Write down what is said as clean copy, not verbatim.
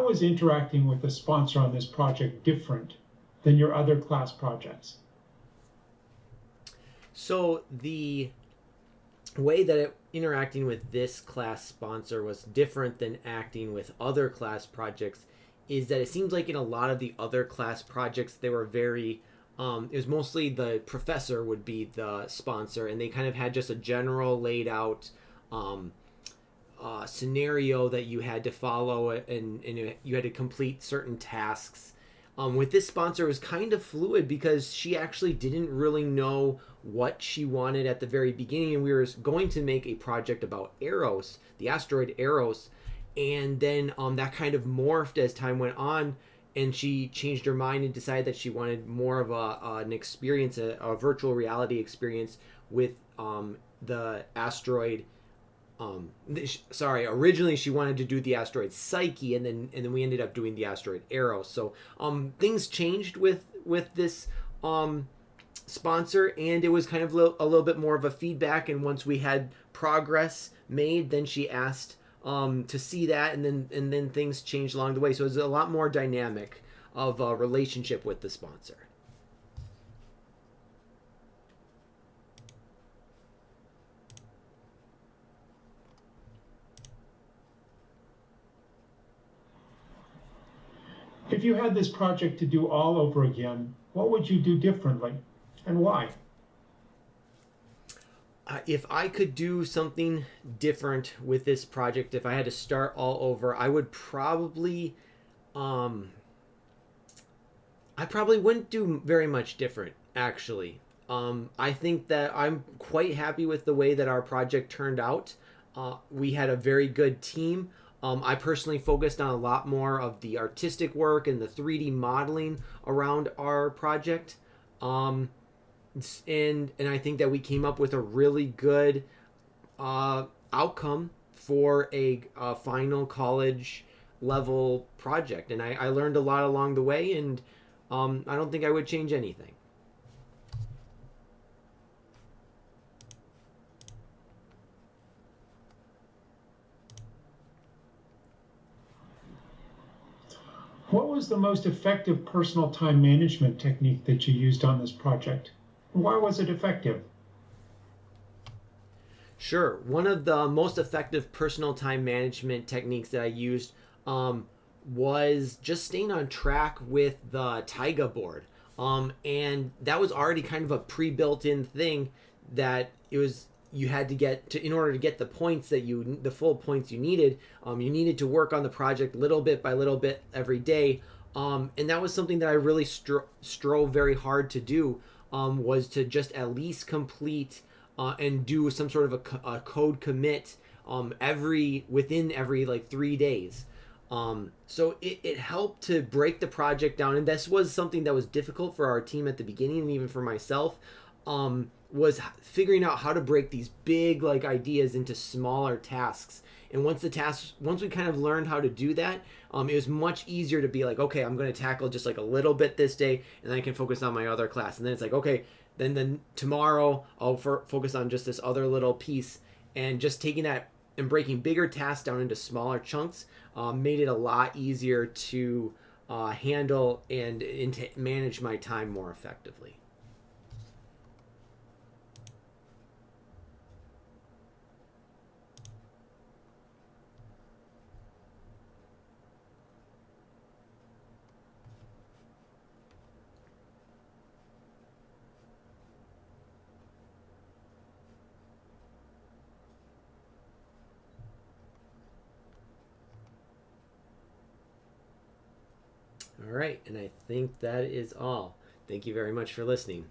How is interacting with the sponsor on this project different than your other class projects? So the way that interacting with this class sponsor was different than acting with other class projects is that it seems like in a lot of the other class projects they were very it was mostly the professor would be the sponsor, and they kind of had just a general laid out um, scenario that you had to follow, and you had to complete certain tasks. With this sponsor, it was kind of fluid because she actually didn't really know what she wanted at the very beginning, and we were going to make a project about Eros, the asteroid Eros, and then that kind of morphed as time went on, and she changed her mind and decided that she wanted more of an experience, a virtual reality experience with the asteroid. Originally she wanted to do the asteroid Psyche, and then we ended up doing the asteroid Eros. So things changed with this sponsor, and it was kind of a little bit more of a feedback. And once we had progress made, then she asked to see that, and then things changed along the way. So it was a lot more dynamic of a relationship with the sponsor. If you had this project to do all over again, what would you do differently and why? If I could do something different with this project, if I had to start all over, um, I probably wouldn't do very much different, actually. I think that I'm quite happy with the way that our project turned out. We had a very good team. I personally focused on a lot more of the artistic work and the 3D modeling around our project. Um, and I think that we came up with a really good outcome for a final college level project. And I learned a lot along the way, and I don't think I would change anything. What was the most effective personal time management technique that you used on this project? Why was it effective? Sure. One of the most effective personal time management techniques that I used um, was just staying on track with the Taiga board. And that was already kind of a pre-built-in thing that it was you had to get to in order to get the points that the full points you needed. You needed to work on the project little bit by little bit every day. And that was something that I really strove very hard to do. Was to just at least complete and do some sort of a code commit within every like 3 days. So it helped to break the project down, and this was something that was difficult for our team at the beginning, and even for myself. Was figuring out how to break these big like ideas into smaller tasks. And once we kind of learned how to do that, it was much easier to be like, okay, I'm going to tackle just like a little bit this day, and then I can focus on my other class. And then it's like, okay, then tomorrow I'll focus on just this other little piece, and just taking that and breaking bigger tasks down into smaller chunks made it a lot easier to handle and to manage my time more effectively. All right, and I think that is all. Thank you very much for listening.